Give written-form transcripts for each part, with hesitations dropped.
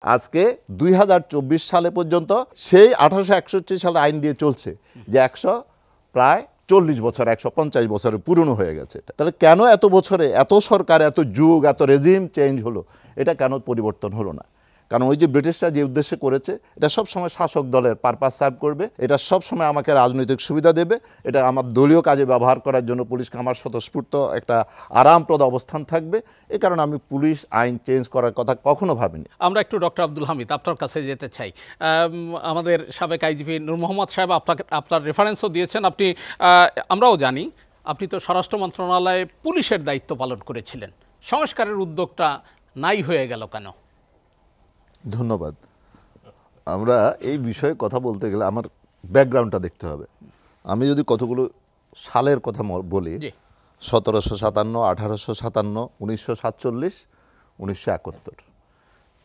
আজকে ২০২৪ সালে পর্যন্ত সেই ১৮৬১ সালে আইন দিয়ে চলছে যে প্রায় ৪০ বছর ১৫০ বছরের পুরনো হয়ে গেছে। তাহলে কেন এত বছরে এত সরকার এত যুগ এত রেজিম চেঞ্জ হলো, এটা কেন পরিবর্তন হলো না? কারণ ওই যে ব্রিটিশরা যে উদ্দেশ্যে করেছে, এটা সবসময় শাসক দলের পারপাস সার্ভ করবে, এটা সবসময় আমাকে রাজনৈতিক সুবিধা দেবে, এটা আমার দলীয় কাজে ব্যবহার করার জন্য পুলিশকে আমার স্বতঃস্ফূর্ত একটা আরামপ্রদ অবস্থান থাকবে। এই কারণে আমি পুলিশ আইন চেঞ্জ করার কথা কখনো ভাবিনি। আমরা একটু ডক্টর আব্দুল হামিদ আপনার কাছে যেতে চাই। আমাদের সাবেক আইজিপি নূর মোহাম্মদ সাহেব আপনার রেফারেন্সও দিয়েছেন। আমরাও জানি আপনি তো স্বরাষ্ট্র মন্ত্রণালয়ে পুলিশের দায়িত্ব পালন করেছিলেন। সংস্কারের উদ্যোগটা নাই হয়ে গেল কেন? ধন্যবাদ। আমরা এই বিষয়ে কথা বলতে গেলে আমার ব্যাকগ্রাউন্ডটা দেখতে হবে। আমি যদি কতগুলো সালের কথা বলি, ১৭৫৭, ১৮৫৭, ১৯৪৭, ১৯৭১,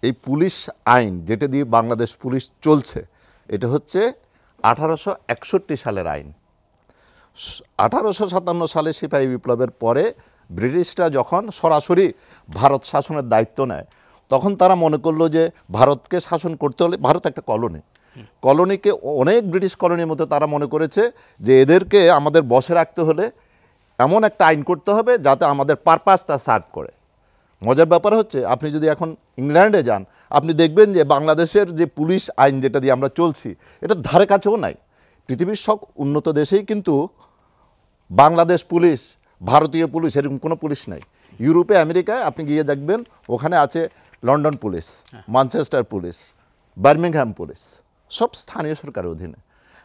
এই পুলিশ আইন যেটা দিয়ে বাংলাদেশ পুলিশ চলছে, এটা হচ্ছে ১৮৬১ সালের আইন। ১৮৫৭ সালে সিপাহী বিপ্লবের পরে ব্রিটিশরা যখন সরাসরি ভারত শাসনের দায়িত্ব নেয়, তখন তারা মনে করলো যে ভারতকে শাসন করতে হলে, ভারত একটা কলোনিকে অনেক ব্রিটিশ কলোনির মধ্যে তারা মনে করেছে যে এদেরকে আমাদের বসে রাখতে হলে এমন একটা আইন করতে হবে যাতে আমাদের পারপাসটা সার্ভ করে। মজার ব্যাপার হচ্ছে, আপনি যদি এখন ইংল্যান্ডে যান, আপনি দেখবেন যে বাংলাদেশের যে পুলিশ আইন যেটা দিয়ে আমরা চলছি, এটা ধারে কাছেও নাই। পৃথিবীর সব উন্নত দেশেই কিন্তু বাংলাদেশ পুলিশ, ভারতীয় পুলিশ, এরকম কোনো পুলিশ নাই। ইউরোপে, আমেরিকায় আপনি গিয়ে দেখবেন ওখানে আছে London police, Manchester police, Birmingham police, সব স্থানীয় সরকারের অধীনে।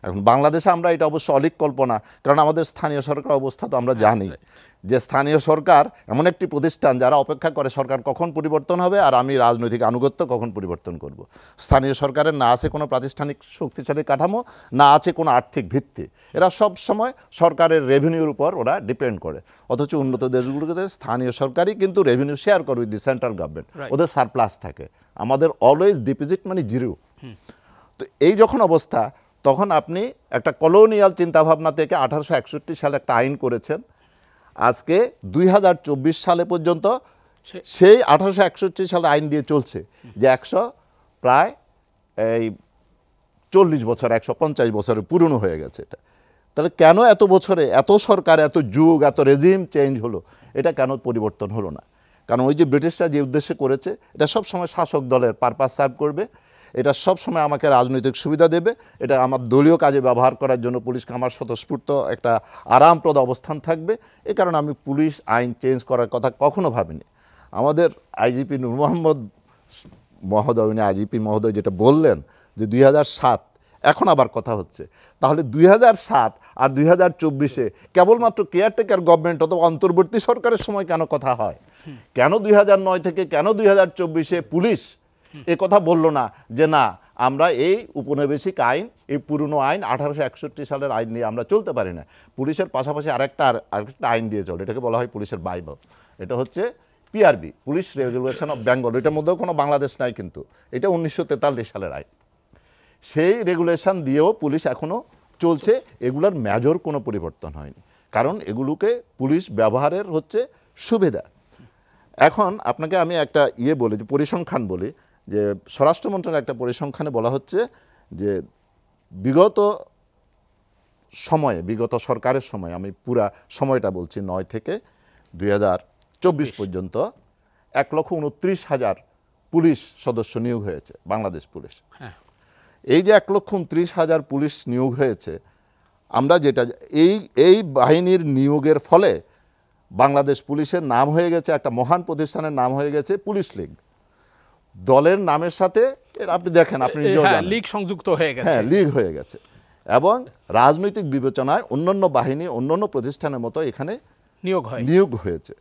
এখন বাংলাদেশে আমরা এটা অবশ্য অলিক কল্পনা, কারণ আমাদের স্থানীয় সরকার অবস্থা তো আমরা জানি যে স্থানীয় সরকার এমন একটি প্রতিষ্ঠান যারা অপেক্ষা করে সরকার কখন পরিবর্তন হবে আর আমি রাজনৈতিক আনুগত্য কখন পরিবর্তন করব। স্থানীয় সরকারের না আছে কোনো প্রাতিষ্ঠানিক শক্তিশালী কাঠামো, না আছে কোনো আর্থিক ভিত্তি। এরা সব সময় সরকারের রেভিনিউর উপর ওরা ডিপেন্ড করে। অথচ উন্নত দেশগুলোতে স্থানীয় সরকারই কিন্তু রেভিনিউ শেয়ার করে উইথ দি সেন্ট্রাল গভর্নমেন্ট, ওদের সারপ্লাস থাকে। আমাদের অলওয়েজ ডিপোজিট মানে জিরো। তো এই যখন অবস্থা, তখন আপনি একটা কলোনিয়াল চিন্তাভাবনা থেকে ১৮৬১ সালে একটা আইন করেছেন। আজকে ২০২৪ সালে পর্যন্ত সেই ১৮৬১ সালে আইন দিয়ে চলছে যে প্রায় ৪০ বছর ১৫০ বছরের পুরনো হয়ে গেছে এটা। তাহলে কেন এত বছরে এত সরকার এত যুগ এত রেজিম চেঞ্জ হলো, এটা কেন পরিবর্তন হলো না? কারণ ওই যে ব্রিটিশরা যে উদ্দেশ্যে করেছে, এটা সবসময় শাসক দলের পারপাস সার্ভ করবে, এটা সবসময় আমাকে রাজনৈতিক সুবিধা দেবে, এটা আমার দলীয় কাজে ব্যবহার করার জন্য পুলিশকে আমার স্বতঃস্ফূর্ত একটা আরামপ্রদ অবস্থান থাকবে। এ কারণে আমি পুলিশ আইন চেঞ্জ করার কথা কখনো ভাবিনি। আমাদের আইজিপি নূর মোহাম্মদ মহোদয়, উনি আইজিপি মহোদয় যেটা বললেন যে ২০০৭, এখন আবার কথা হচ্ছে, তাহলে ২০০৭ আর ২০২৪-এ কেবলমাত্র কেয়ারটেকার গভর্নমেন্ট অথবা অন্তর্বর্তী সরকারের সময় কেন কথা হয়? কেন ২০০৯ থেকে কেন ২০২৪-এ পুলিশ এ কথা বললো না যে না, আমরা এই উপনিবেশিক আইন, এই পুরনো আইন ১৮৬১ সালের আইন নিয়ে আমরা চলতে পারি না। পুলিশের পাশাপাশি আরেকটা আইন দিয়ে চলে, এটাকে বলা হয় পুলিশের বাইবেল। এটা হচ্ছে PRB, police regulation of Bengal. এটার মধ্যেও কোনো বাংলাদেশ নাই, কিন্তু এটা ১৯৪৩ সালের আইন। সেই রেগুলেশন দিয়েও পুলিশ এখনও চলছে। এগুলোর মেজর কোনো পরিবর্তন হয়নি, কারণ এগুলোকে পুলিশ ব্যবহারের হচ্ছে সুবিধা। এখন আপনাকে আমি একটা বলি, যে পরিসংখ্যান বলি, যে স্বরাষ্ট্র মন্ত্রণালয়ের একটা পরিসংখ্যানে বলা হচ্ছে যে বিগত সরকারের সময়, আমি পুরা সময়টা বলছি, ৯ থেকে ২০২৪ পর্যন্ত ১,২৯,০০০ পুলিশ সদস্য নিয়োগ হয়েছে বাংলাদেশ পুলিশ। এই যে ১,২৯,০০০ পুলিশ নিয়োগ হয়েছে, আমরা যেটা এই বাহিনীর নিয়োগের ফলে বাংলাদেশ পুলিশের নাম হয়ে গেছে, একটা মহান প্রতিষ্ঠানের নাম হয়ে গেছে পুলিশ লীগ। দলের নামের সাথে আপনি দেখেন, আপনি লীগ সংযুক্ত হয়ে গেছে, হ্যাঁ, লীগ হয়ে গেছে। এবং রাজনৈতিক বিবেচনায় অন্যান্য বাহিনী, অন্যান্য প্রতিষ্ঠানের মতো এখানে নিয়োগ হয়েছে।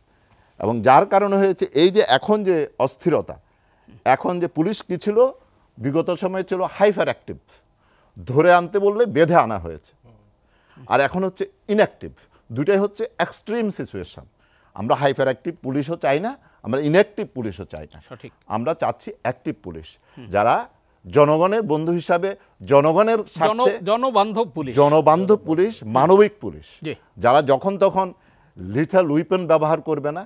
এবং যার কারণে হয়েছে এই যে এখন যে অস্থিরতা, এখন যে পুলিশ কি ছিল, বিগত সময়ে ছিল হাইপার অ্যাক্টিভ, ধরে আনতে বললে বেঁধে আনা হয়েছে, আর এখন হচ্ছে ইনঅ্যাক্টিভ। দুটাই হচ্ছে এক্সট্রিম সিচুয়েশন। আমরা হাইপার অ্যাক্টিভ পুলিশও চাই না, আমরা ইনঅ্যাক্টিভ পুলিশও চাই না। আমরা চাচ্ছি অ্যাক্টিভ পুলিশ, যারা জনগণের বন্ধু হিসাবে, জনগণের স্বার্থে, জনবান্ধব পুলিশ, মানবিক পুলিশ, যারা যখন তখন লিথাল উইপন ব্যবহার করবে না।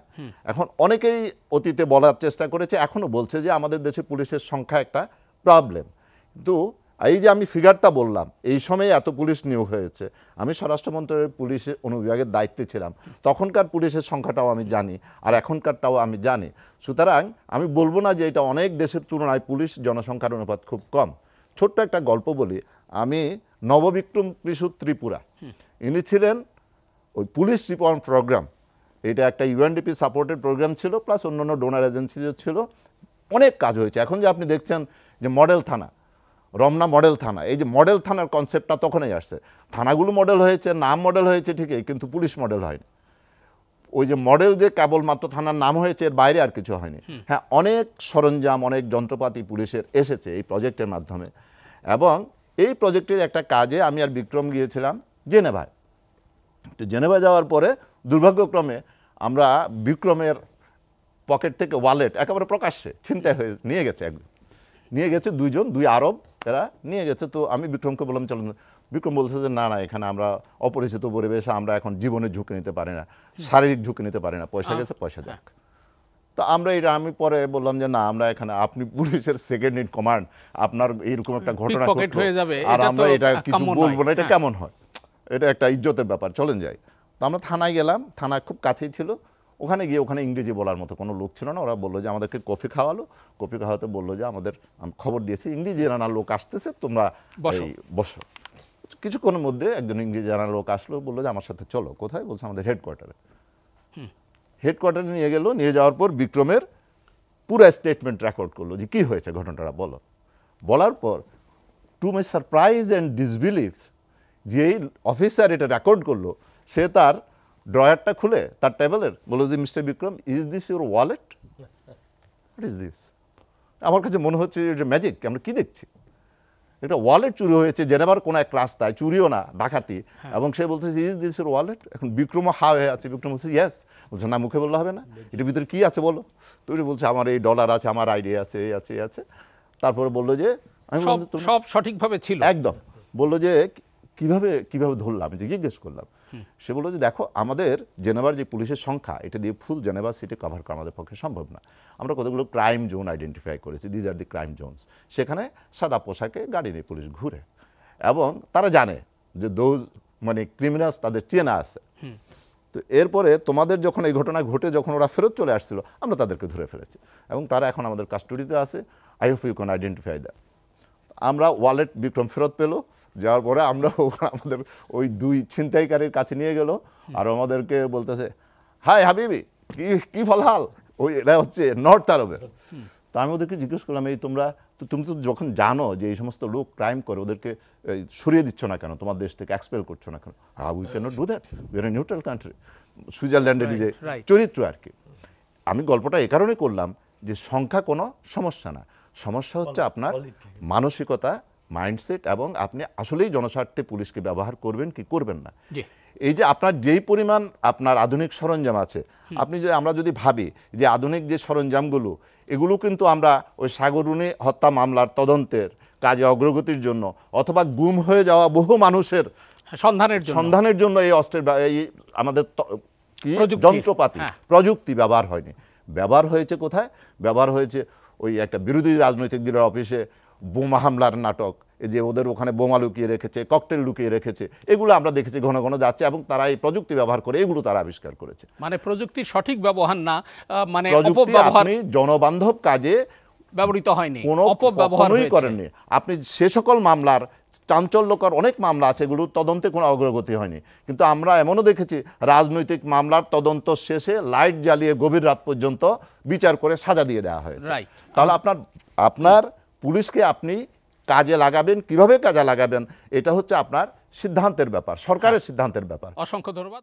এখন অনেকেই অতীতে বলার চেষ্টা করেছে, এখনো বলছে যে আমাদের দেশে পুলিশের সংখ্যা একটা প্রবলেম। কিন্তু এই যে আমি ফিগারটা বললাম, এই সময়ে এত পুলিশ নিয়োগ হয়েছে, আমি স্বরাষ্ট্র মন্ত্রণালয়ের পুলিশের অনুবিভাগের দায়িত্বে ছিলাম, তখনকার পুলিশের সংখ্যাটাও আমি জানি, আর এখনকারটাও আমি জানি। সুতরাং আমি বলবো না যে এটা অনেক দেশের তুলনায় পুলিশ জনসংখ্যার অনুপাত খুব কম। ছোট্ট একটা গল্প বলি, আমি নববিক্রম কৃষু ত্রিপুরা, ইনি ছিলেন ওই পুলিশ রিফর্ম প্রোগ্রাম, এটা একটা ইউএনডিপি সাপোর্টেড প্রোগ্রাম ছিল, প্লাস অন্যান্য ডোনার এজেন্সিও ছিল, অনেক কাজ হয়েছে। এখন যে আপনি দেখছেন যে মডেল থানা, রমনা মডেল থানা, এই যে মডেল থানার কনসেপ্টটা তখনই আসছে। থানাগুলো মডেল হয়েছে, নাম মডেল হয়েছে ঠিকই, কিন্তু পুলিশ মডেল হয়নি। ওই যে মডেল যে কেবলমাত্র থানার নাম হয়েছে, এর বাইরে আর কিছু হয়নি। হ্যাঁ, অনেক সরঞ্জাম, অনেক যন্ত্রপাতি পুলিশের এসেছে এই প্রজেক্টের মাধ্যমে। এবং এই প্রজেক্টের একটা কাজে আমি আর বিক্রম গিয়েছিলাম জেনেভায়। তো জেনেভা যাওয়ার পরে দুর্ভাগ্যক্রমে আমরা বিক্রমের পকেট থেকে ওয়ালেট একেবারে প্রকাশ্যে ছিনতাই হয়ে নিয়ে গেছে, একদম নিয়ে গেছে দুই আরব, এরা নিয়ে গেছে। তো আমি বিক্রমকে বললাম চলুন। বিক্রম বলছে যে না না, এখানে আমরা অপরিচিত পরিবেশে আমরা এখন জীবনের ঝুঁকি নিতে পারি না, শারীরিক ঝুঁকি নিতে পারি না, পয়সা গেছে পয়সা যাক। তো আমি পরে বললাম যে না, আমরা এখানে, আপনি পুলিশের সেকেন্ড ইন কমান্ড, আপনার এইরকম একটা ঘটনা pickpocket হয়ে যাবে, আর এটা আমরা তো এটা কিছু কাম্য বলবো না, নয়। এটা কেমন হয়, এটা একটা ইজ্জতের ব্যাপার, চলেন যাই। তো আমরা থানায় গেলাম, থানা খুব কাছেই ছিল। ওখানে গিয়ে ওখানে ইংরেজি বলার মতো কোনো লোক ছিল না। ওরা বললো যে আমাদেরকে কফি খাওয়ালো, কফি খাওয়াতে বললো যে আমাদের, আমি খবর দিয়েছি ইংরেজি জানা লোক আসতেছে, তোমরা বসো। বসো। কিছুক্ষণের মধ্যে একজন ইংরেজি জানা লোক আসলো, বললো যে আমার সাথে চলো। কোথায়? বলছে আমাদের হেডকোয়ার্টারে। হেডকোয়ার্টারে নিয়ে গেল, নিয়ে যাওয়ার পর বিক্রমের পুরো স্টেটমেন্ট রেকর্ড করলো যে কী হয়েছে, ঘটনাটা বলো। বলার পর to my surprise and disbelieve, যেই অফিসার এটা রেকর্ড করলো, সে তার ড্রয়ারটা খুলে তার টেবিলের বললো যে mister Vikram, is this your wallet? What is this? আমার কাছে মনে হচ্ছে যে ম্যাজিক, আমরা কি দেখছি। একটা ওয়ালেট চুরি হয়েছে জেনেভার কোনো এক রাস্তায়, চুরিও না, ডাকাতি। এবং সে বলতেছে ইজ দিস ইউর ওয়ালেট? এখন বিক্রম হা হয়ে আছে। বিক্রম বলছে ইয়েস। বলছে না, মুখে বললে হবে না, এটার ভিতরে কী আছে বলো। তো উনি বলছে আমার এই ডলার আছে, আমার আইডিয়া আছে, এই আছে, এই আছে। তারপরে বললো যে, আমি বললাম যে, সব সঠিকভাবে ছিল একদম। বললো যে কিভাবে ধরলাম, আমি জিজ্ঞেস করলাম। সে বললো যে দেখো, আমাদের জেনেভার যে পুলিশের সংখ্যা, এটা দিয়ে ফুল জেনেভা সিটি কভার করা আমাদের পক্ষে সম্ভব না। আমরা কতগুলো ক্রাইম জোন আইডেন্টিফাই করেছি, these are the crime Jones. সেখানে সাদা পোশাকে গাড়ি নিয়ে পুলিশ ঘুরে, এবং তারা জানে যে মানে ক্রিমিনালস তাদের চেনা আছে। তো এরপরে তোমাদের যখন এই ঘটনা ঘটে, যখন ওরা ফেরত চলে আসছিল, আমরা তাদেরকে ধরে ফেলেছি, এবং তারা এখন আমাদের কাস্টডিতে আছে। I hope you can identify that. আমরা ওয়ালেট বিক্রম ফেরত পেলো। যাওয়ার পরে আমরা আমাদের ওই দুই ছিনতাইকারীর কাছে নিয়ে গেল, আর আমাদেরকে বলতেছে হাই হাবিবি, কি ফলহাল। ওই এটা হচ্ছে নর্থ আরবের। তো আমি ওদেরকে জিজ্ঞেস করলাম, এই তুমি তো যখন জানো যে এই সমস্ত লোক ক্রাইম করে, ওদেরকে সরিয়ে দিচ্ছ না কেন, তোমার দেশ থেকে এক্সপেল করছো না কেন? We can not do that, we are a neutral country. সুইজারল্যান্ডের যে চরিত্র আর কি। আমি গল্পটা এ কারণে করলাম যে সংখ্যা কোনো সমস্যা না, সমস্যা হচ্ছে আপনার মানসিকতা, মাইন্ডসেট, এবং আপনি আসলেই জনস্বার্থে পুলিশকে ব্যবহার করবেন কি করবেন না। এই যে আপনার যেই পরিমাণ আপনার আধুনিক সরঞ্জাম আছে, আমরা যদি ভাবি যে আধুনিক যে সরঞ্জামগুলো, এগুলো কিন্তু আমরা ওই সাগররুনি হত্যা মামলার তদন্তের কাজে অগ্রগতির জন্য, অথবা গুম হয়ে যাওয়া বহু মানুষের সন্ধানের জন্য এই অস্ত্রের, এই আমাদের যন্ত্রপাতি, প্রযুক্তি ব্যবহার হয়নি। ব্যবহার হয়েছে কোথায়? ব্যবহার হয়েছে ওই একটা বিরোধী রাজনৈতিক দলের অফিসে বোমা হামলার নাটক, যে ওদের ওখানে বোমা লুকিয়ে রেখেছে, ককটেল লুকিয়ে রেখেছে, এগুলো আমরা দেখেছি ঘন ঘন যাচ্ছে, এবং তারা এই প্রযুক্তি ব্যবহার করে এগুলো তারা আবিষ্কার করেছে। মানে প্রযুক্তির সঠিক ব্যবহার না, মানে প্রযুক্তি আপনি জনবান্ধব কাজে ব্যবহৃত হয়নি, কোনো অপব্যবহারই করেননি। আপনি সে সকল মামলার, চাঞ্চল্যকর অনেক মামলা আছে, এগুলো তদন্তে কোনো অগ্রগতি হয়নি। কিন্তু আমরা এমনও দেখেছি রাজনৈতিক মামলার তদন্ত শেষে লাইট জ্বালিয়ে গভীর রাত পর্যন্ত বিচার করে সাজা দিয়ে দেওয়া হয়েছে। তাহলে আপনার পুলিশকে আপনি কাজে লাগাবেন, কিভাবে কাজে লাগাবেন, এটা হচ্ছে আপনার সিদ্ধান্তের ব্যাপার, সরকারের সিদ্ধান্তের ব্যাপার। অসংখ্য ধন্যবাদ।